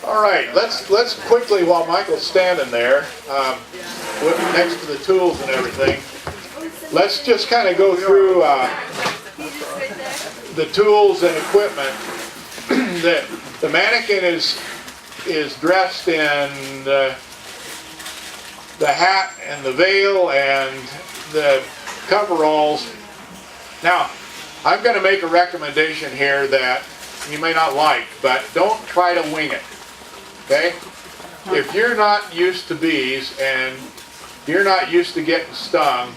All right, let's quickly, while Michael's standing there, next to the tools and everything, let's just kind of go through the tools and equipment. The mannequin is dressed in the hat and the veil and the coveralls. Now, I'm going to make a recommendation here that you may not like, but don't try to wing it. Okay? If you're not used to bees and you're not used to getting stung,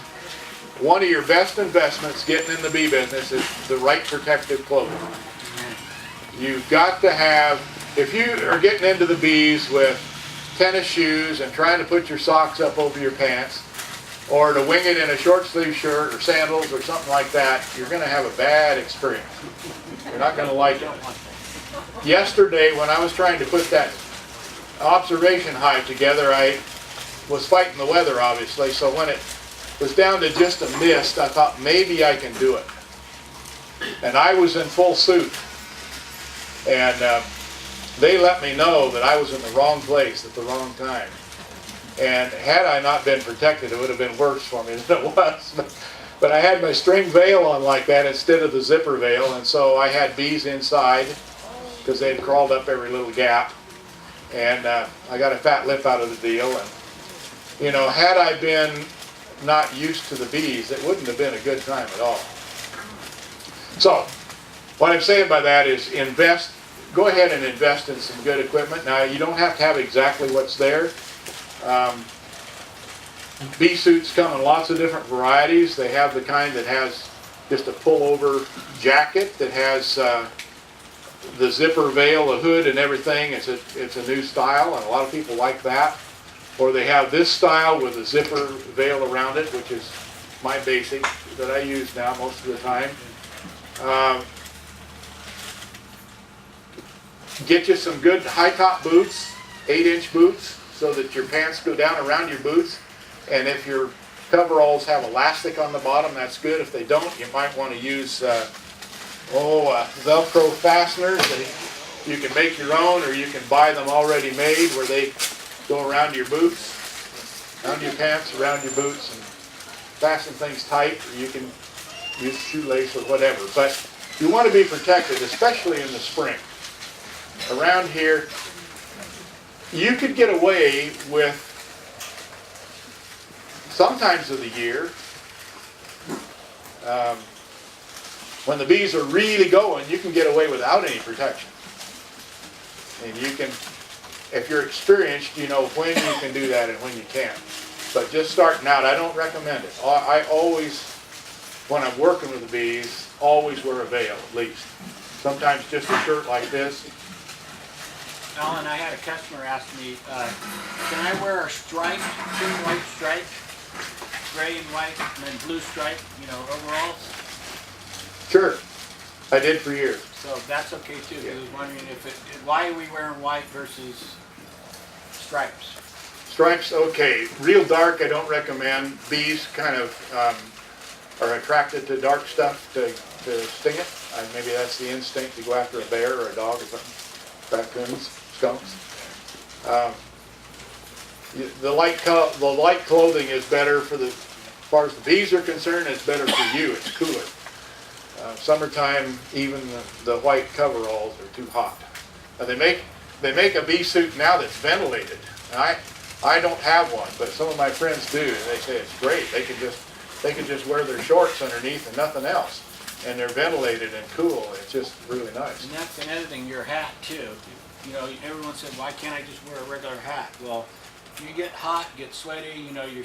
one of your best investments getting in the bee business is the right protective clothing. You've got to have, if you are getting into the bees with tennis shoes and trying to put your socks up over your pants, or to wing it in a short sleeve shirt or sandals or something like that, you're going to have a bad experience. You're not going to like it. Yesterday, when I was trying to put that observation hive together, I was fighting the weather, obviously, so when it was down to just a mist, I thought maybe I can do it. And I was in full suit. And they let me know that I was in the wrong place at the wrong time. And had I not been protected, it would have been worse for me than it was. But I had my string veil on like that instead of the zipper veil, and so I had bees inside because they had crawled up every little gap. And I got a fat lip out of the deal. And, you know, had I been not used to the bees, it wouldn't have been a good time at all. So, what I'm saying by that is go ahead and invest in some good equipment. Now, you don't have to have exactly what's there. Bee suits come in lots of different varieties. They have the kind that has just a pullover jacket that has the zipper veil, the hood and everything. It's a new style, and a lot of people like that. Or they have this style with a zipper veil around it, which is my basic that I use now most of the time. Get you some good high-top boots, 8-inch boots, so that your pants go down around your boots. And if your coveralls have elastic on the bottom, that's good. If they don't, you might want to use Velcro fasteners. You can make your own, or you can buy them already made where they go around your boots, around your pants, around your boots, and fasten things tight. Or you can use shoelace or whatever. But you want to be protected, especially in the spring. Around here, you could get away with, sometimes of the year, when the bees are really going, you can get away without any protection. And you can, if you're experienced, you know when you can do that and when you can't. But just starting out, I don't recommend it. I always, when I'm working with the bees, always wear a veil at least. Sometimes just a shirt like this. Alan, I had a customer ask me, can I wear a stripe, two white stripe, gray and white, and then blue stripe, overalls? Sure. I did for years. So that's okay too. Yeah. I was wondering why are we wearing white versus stripes? Stripes, okay. Real dark, I don't recommend. Bees kind of are attracted to dark stuff to sting it. Maybe that's the instinct to go after a bear or a dog or something. Raccoons, skunks. The light clothing is better as far as the bees are concerned. It's better for you. It's cooler. Summertime, even the white coveralls are too hot. They make a bee suit now that's ventilated. And I don't have one, but some of my friends do, and they say it's great. They can just wear their shorts underneath and nothing else, and they're ventilated and cool. It's just really nice. And that's another thing, your hat too. Everyone said, why can't I just wear a regular hat? Well, if you get hot, get sweaty, you're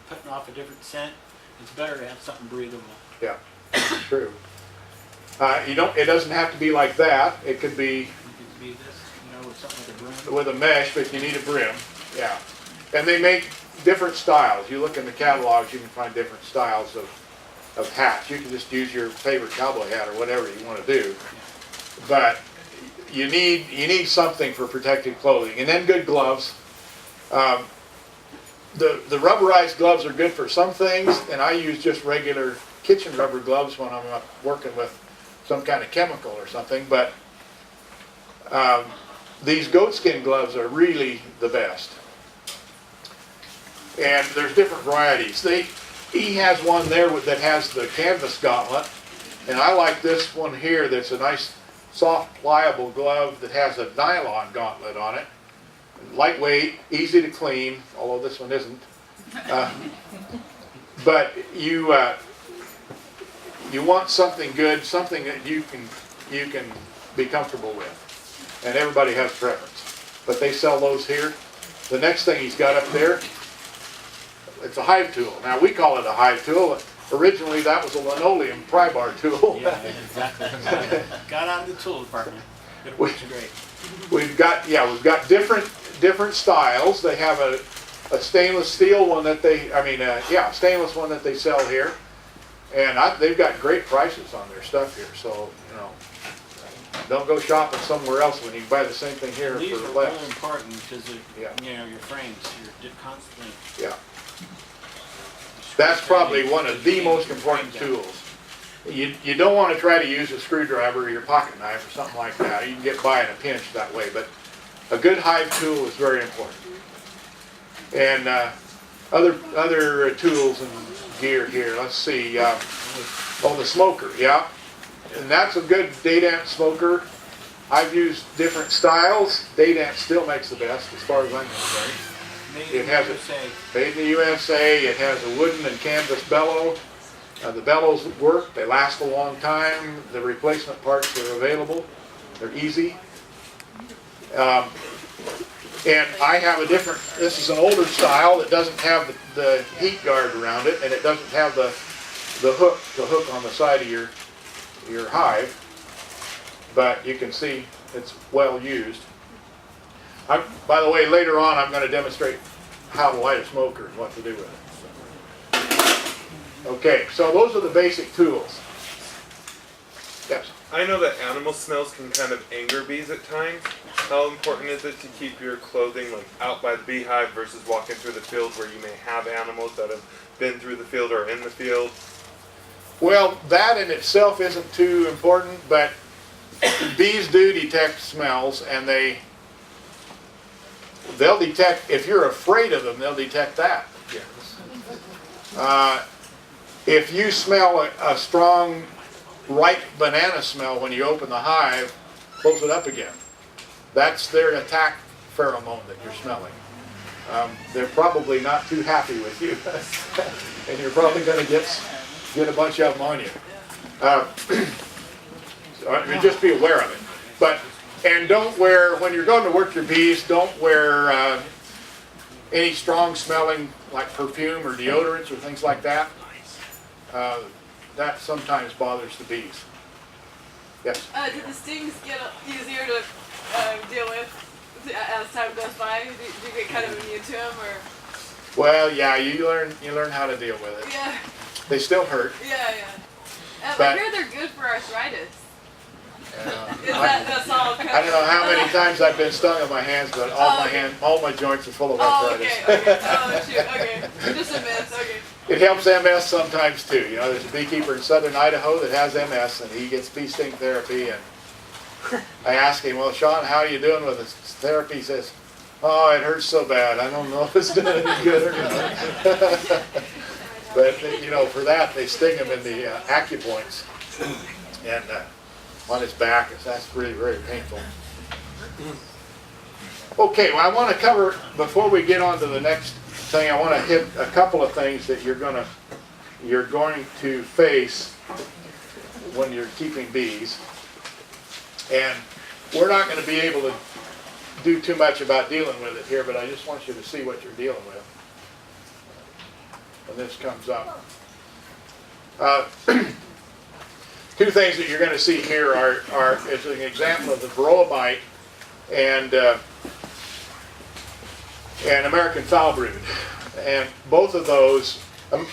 putting off a different scent. It's better to have something breathable. Yeah, true. It doesn't have to be like that. It could be this, with something like a brim. With a mesh, but you need a brim. Yeah, and they make different styles. You look in the catalogs, you can find different styles of hats. You can just use your favorite cowboy hat or whatever you want to do, but you need something for protective clothing, and then good gloves. The rubberized gloves are good for some things, and I use just regular kitchen rubber gloves when I'm working with some kind of chemical or something. But these goatskin gloves are really the best. And there's different varieties. He has one there that has the canvas gauntlet, and I like this one here that's a nice soft pliable glove that has a nylon gauntlet on it. Lightweight, easy to clean, although this one isn't. But you want something good, something that you can be comfortable with. And everybody has preference. But they sell those here. The next thing he's got up there, it's a hive tool. Now we call it a hive tool. Originally that was a linoleum pry bar tool. Yeah, exactly. Got out of the tool department. It works great. We've got different styles. They have a stainless steel one that stainless one that they sell here, and they've got great prices on their stuff here. So don't go shopping somewhere else when you can buy the same thing here These for are less. really important because your frames, you're constantly. Yeah. That's probably one of the most important tools. You don't want to try to use a screwdriver or your pocket knife or something like that. You can get by in a pinch that way, but a good hive tool is very important. And other tools and gear here. Let's see. The smoker, yeah. And that's a good Dadant smoker. I've used different styles. Dadant still makes the best as far as I'm concerned. It has made in the USA. It has a wooden and canvas bellow. The bellows work. They last a long time. The replacement parts are available. They're easy. And I have a different, this is an older style that doesn't have the heat guard around it, and it doesn't have the hook on the side of your hive. But you can see it's well used. By the way, later on I'm going to demonstrate how to light a smoker and what to do with it. Okay, so those are the basic tools. Yes? I know that animal smells can kind of anger bees at times. How important is it to keep your clothing out by the beehive versus walking through the field where you may have animals that have been through the field or in the field? Well, that in itself isn't too important, but bees do detect smells, and they'll detect, if you're afraid of them, they'll detect that. If you smell a strong, ripe banana smell when you open the hive, close it up again. That's their attack pheromone that you're smelling. They're probably not too happy with you, and you're probably going to get a bunch of them on you. So, just be aware of it. And don't wear, when you're going to work your bees, don't wear any strong smelling like perfume or deodorants or things like that. That sometimes bothers the bees. Yes? Do the stings get easier to deal with as time goes by? Do you get kind of immune to them, or? Well, yeah, you learn how to deal with it. Yeah. They still hurt. Yeah. But I hear they're good for arthritis. That's all? I don't know how many times I've been stung on my hands, but all my joints are full of arthritis. Okay. Oh, shoot. Okay. Just a myth. Okay. It helps MS sometimes too. There's a beekeeper in southern Idaho that has MS, and he gets bee sting therapy. And I asked him, "Well, Sean, how are you doing with this therapy?" He says, "Oh, it hurts so bad. I don't know if it's doing any good or not." But for that, they sting him in the acupoints and on his back. That's really very painful. Okay, well, I want to cover, before we get on to the next thing, I want to hit a couple of things that you're going to face when you're keeping bees. And we're not going to be able to do too much about dealing with it here, but I just want you to see what you're dealing with when this comes up. Two things that you're going to see here are is an example of the varroa mite and American foul brood. And both of those,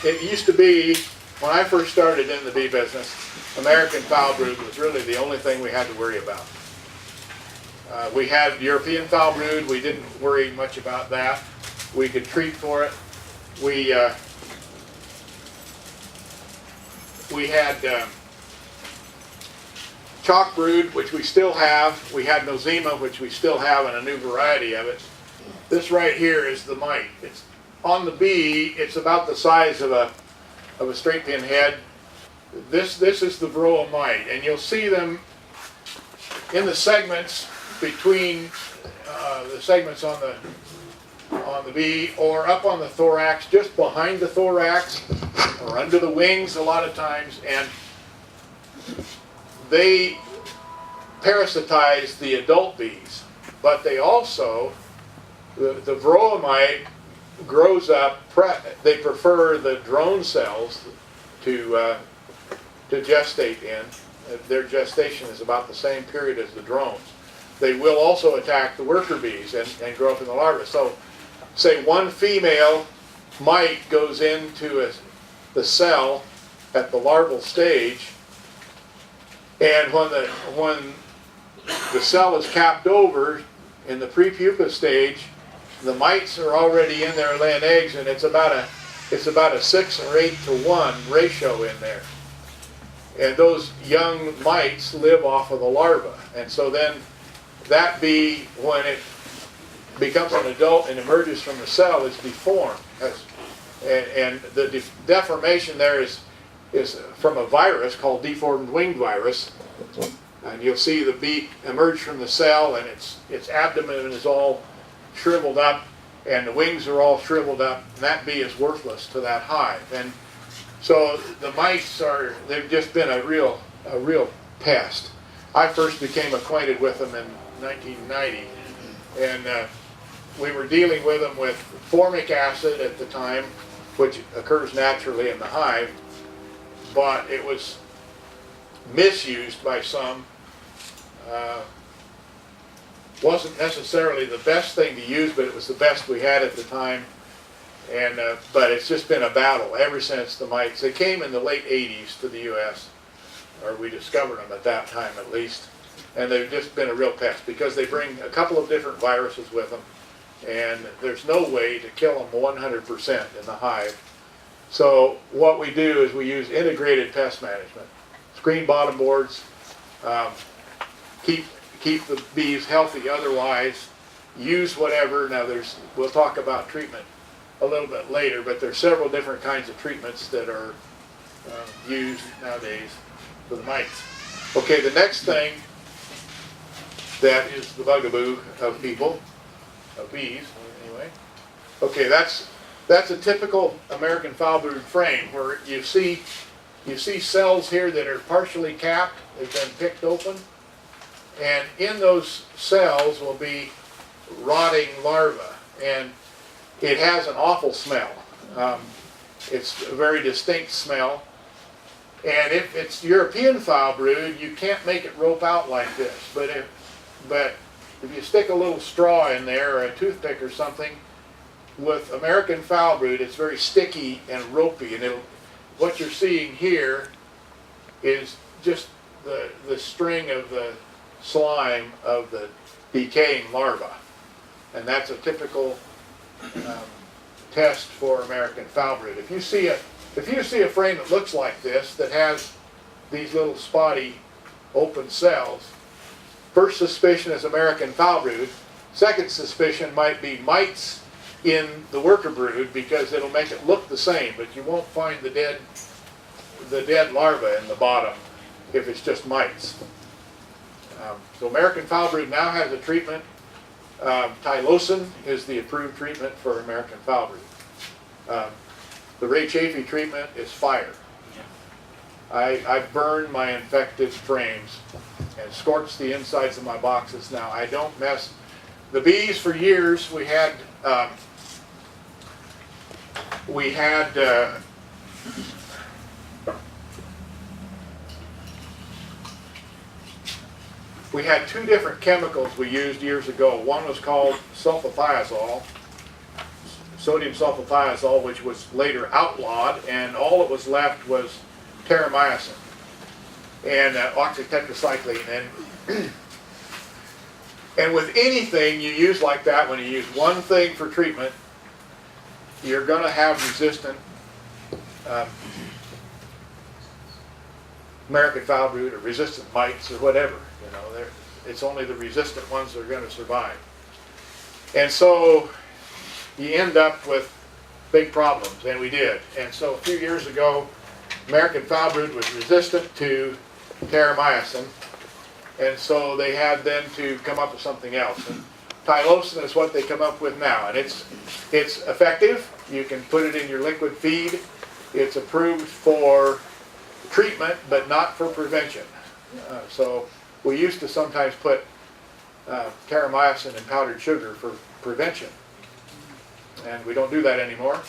it used to be, when I first started in the bee business, American foul brood was really the only thing we had to worry about. We had European foul brood. We didn't worry much about that. We could treat for it. We had chalk brood, which we still have. We had Nosema, which we still have, and a new variety of it. This right here is the mite. It's on the bee. It's about the size of a straight pin head. This is the Varroa mite, and you'll see them in the segments between the segments on the bee, or up on the thorax, just behind the thorax, or under the wings a lot of times, and they parasitize the adult bees. But they also, the Varroa mite grows up, they prefer the drone cells to gestate in. Their gestation is about the same period as the drones. They will also attack the worker bees and grow up in the larvae. So, say one female mite goes into the cell at the larval stage, and when the cell is capped over in the prepupa stage, the mites are already in there laying eggs, and it's about a 6 or 8 to 1 ratio in there. And those young mites live off of the larva. And so then that bee, when it becomes an adult and emerges from the cell, is deformed. And the deformation there is from a virus called deformed winged virus. And you'll see the bee emerge from the cell, and its abdomen is all shriveled up, and the wings are all shriveled up, and that bee is worthless to that hive. And so the mice they've just been a real pest. I first became acquainted with them in 1990, and we were dealing with them with formic acid at the time, which occurs naturally in the hive, but it was misused by some. Wasn't necessarily the best thing to use, but it was the best we had at the time. And but it's just been a battle ever since the mites. They came in the late 80s to the U.S., or we discovered them at that time at least. And they've just been a real pest because they bring a couple of different viruses with them, and there's no way to kill them 100% in the hive. So what we do is we use integrated pest management. Screen bottom boards, keep the bees healthy otherwise, use whatever. Now we'll talk about treatment a little bit later, but there's several different kinds of treatments that are used nowadays for the mites. Okay, the next thing that is the bugaboo of people, of bees anyway. Okay, that's a typical American foul brood frame where you see cells here that are partially capped, they've been picked open, and in those cells will be rotting larvae, and it has an awful smell. It's a very distinct smell, and if it's European foul brood, you can't make it rope out like this, but if you stick a little straw in there or a toothpick or something, with American foul brood, it's very sticky and ropey, and what you're seeing here is just the string of the slime of the decaying larva, and that's a typical test for American foul brood. If you see a frame that looks like this, that has these little spotty open cells, first suspicion is American foul brood. Second suspicion might be mites in the worker brood, because it'll make it look the same, but you won't find the dead larva in the bottom if it's just mites. So American foul brood now has a treatment. Tylosin is the approved treatment for American foul brood. The Ray Chaffee treatment is fire. I burn my infected frames and scorch the insides of my boxes now. I don't mess. The bees, for years, we had two different chemicals we used years ago. One was called sulfothiazole, sodium sulfothiazole, which was later outlawed, and all that was left was terramycin and oxytetracycline. And with anything you use like that, when you use one thing for treatment, you're going to have resistant American foul brood or resistant mites or whatever. You know, it's only the resistant ones that are going to survive. And so you end up with big problems, and we did. And so a few years ago, American foul brood was resistant to terramycin, and so they had then to come up with something else. And Tylosin is what they come up with now, and it's effective. You can put it in your liquid feed. It's approved for treatment, but not for prevention. So we used to sometimes put terramycin in powdered sugar for prevention, and we don't do that anymore.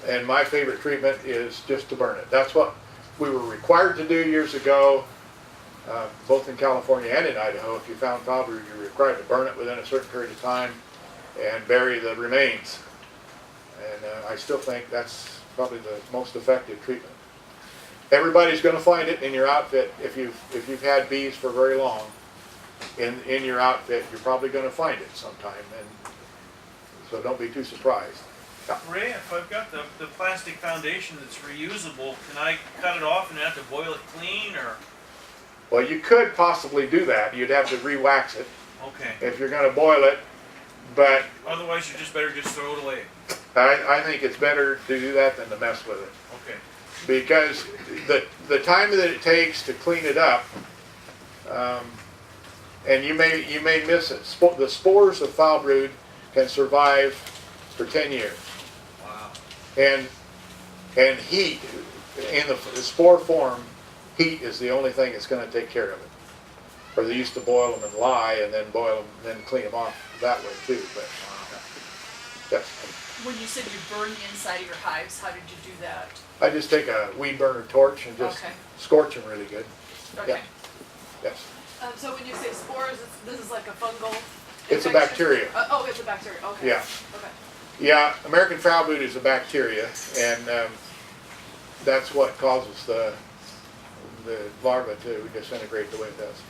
And my favorite treatment is just to burn it. That's what we were required to do years ago, both in California and in Idaho. If you found foul brood, you're required to burn it within a certain period of time and bury the remains. And I still think that's probably the most effective treatment. Everybody's going to find it in your outfit. If you've had bees for very long, in your outfit, you're probably going to find it sometime, and so don't be too surprised. Ray, if I've got the plastic foundation that's reusable, can I cut it off and have to boil it clean, or? Well, you could possibly do that. You'd have to re-wax it Okay. if you're going to boil it, but Otherwise, you just better just throw it away. I think it's better to do that than to mess with it, Okay. because the time that it takes to clean it up, and you may miss it. The spores of foul brood can survive for 10 years. Wow. And heat, in the spore form, heat is the only thing that's going to take care of it. Or they used to boil them in lye and then boil them and then clean them off that way too. But yes, When you said you burn the inside of your hives, how did you do that? I just take a weed burner torch and just Okay. scorch them really good. Okay. Yes, So when you say spores, this is like a fungal it's a infection? bacteria. Oh, it's a bacteria. Okay. Yeah. Okay. Yeah, American foul brood is a bacteria, and that's what causes the larva to disintegrate the way it does.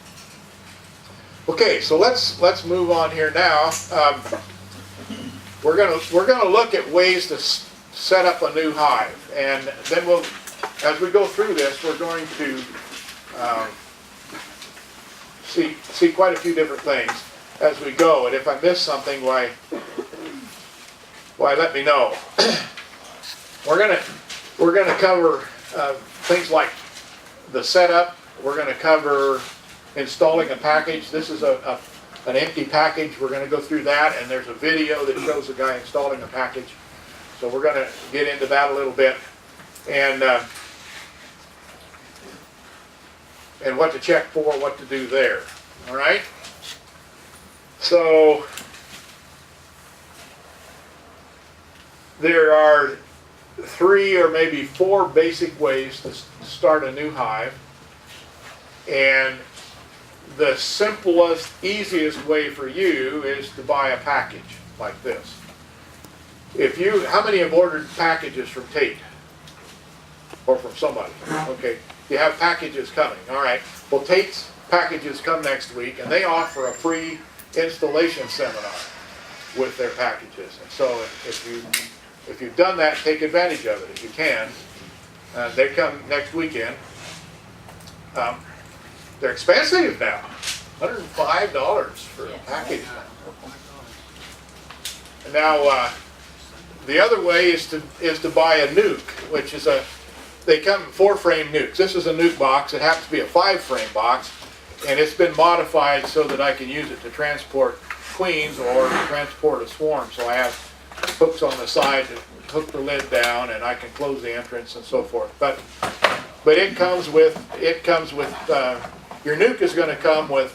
Okay, so let's move on here now. We're gonna look at ways to set up a new hive, and then we'll, as we go through this, we're going to see quite a few different things as we go. And if I miss something, why let me know. We're gonna cover things like the setup. We're gonna cover installing a package. This is an empty package. We're gonna go through that, and there's a video that shows a guy installing a package. So we're gonna get into that a little bit, and what to check for, what to do there. All right. So there are 3 or maybe 4 basic ways to start a new hive, and the simplest, easiest way for you is to buy a package like this. How many have ordered packages from Tate? Or from somebody? Okay, you have packages coming, all right. Well, Tate's packages come next week, and they offer a free installation seminar with their packages. And so if you've done that, take advantage of it if you can. They come next weekend. They're expensive now, $105 for a package. Now, the other way is to buy a nuke, which is they come in 4-frame nukes. This is a nuke box. It happens to be a 5-frame box, and it's been modified so that I can use it to transport queens or transport a swarm. So I have hooks on the side to hook the lid down, and I can close the entrance and so forth. But it comes with your nuke is going to come with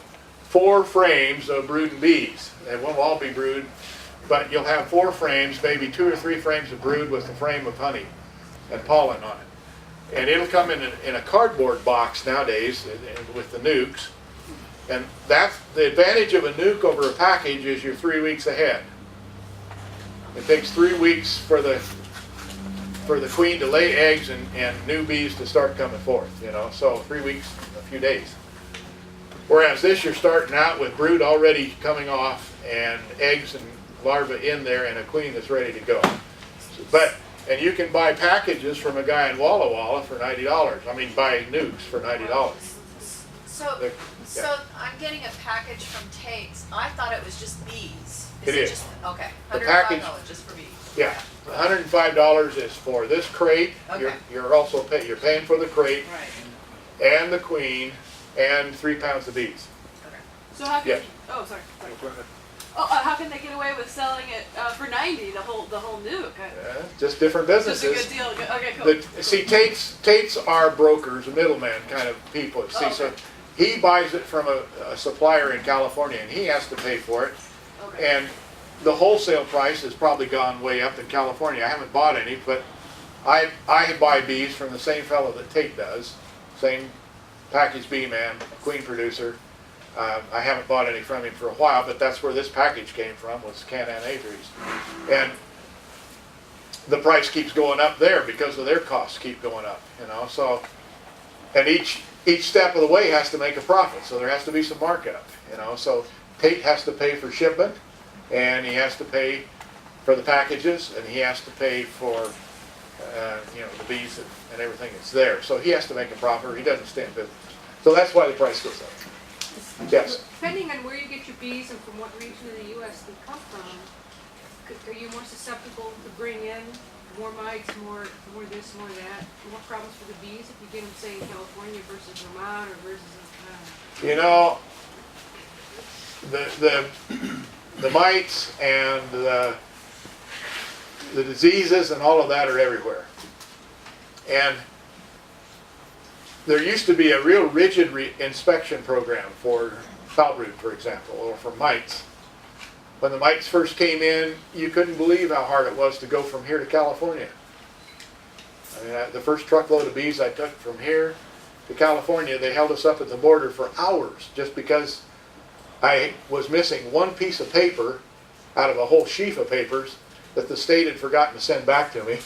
4 frames of brood and bees. They won't all be brood, but you'll have 4 frames, maybe 2 or 3 frames of brood with a frame of honey and pollen on it. And it'll come in a cardboard box nowadays with the nukes. And that's the advantage of a nuke over a package, is you're 3 weeks ahead. It takes 3 weeks for the queen to lay eggs and new bees to start coming forth, so 3 weeks, a few days. Whereas this, you're starting out with brood already coming off and eggs and larvae in there and a queen that's ready to go. But And you can buy packages from a guy in Walla Walla for $90. I mean, buy nukes for $90. So, They're- so I'm getting a package from Tate's. I thought it was just bees. It is. Just, okay, The $105 just for bees. Yeah, $105 is for this crate. Okay. You're also you're paying for the crate Right. and the queen and 3 pounds of bees. Okay. So how can, Yeah. oh, sorry. Go ahead. Oh, how can they get away with selling it for 90, the whole nuke? Just different Just a businesses. good deal. Okay, cool. See, Tate's are brokers, middlemen kind of people. See, so Okay. he buys it from a supplier in California, and he has to pay for it. Okay. And the wholesale price has probably gone way up in California. I haven't bought any, but I buy bees from the same fellow that Tate does, same package bee man, queen producer. I haven't bought any from him for a while, but that's where this package came from, was Can-Am Aviaries. And the price keeps going up there because of their costs keep going up, you know, so, and each step of the way has to make a profit, so there has to be some markup, you know, so Tate has to pay for shipment, and he has to pay for the packages, and he has to pay for, you know, the bees and everything that's there, so he has to make a profit, or he doesn't stay in business. So that's why the price goes up. Yes. Depending on where you get your bees and from what region of the U.S. they come from, are you more susceptible to bring in more mites, more this, more that, more problems for the bees if you get them, say, in California versus Vermont or versus, You know, the mites and the diseases and all of that are everywhere. And there used to be a real rigid inspection program for foulbrood, for example, or for mites. When the mites first came in, you couldn't believe how hard it was to go from here to California. I mean, the first truckload of bees I took from here to California, they held us up at the border for hours just because I was missing one piece of paper out of a whole sheaf of papers that the state had forgotten to send back to me.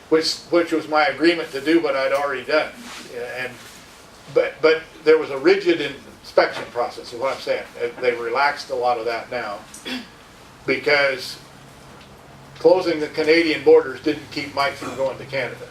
which was my agreement to do what I'd already done. And but there was a rigid inspection process, is what I'm saying. They relaxed a lot of that now because closing the Canadian borders didn't keep mites from going to Canada.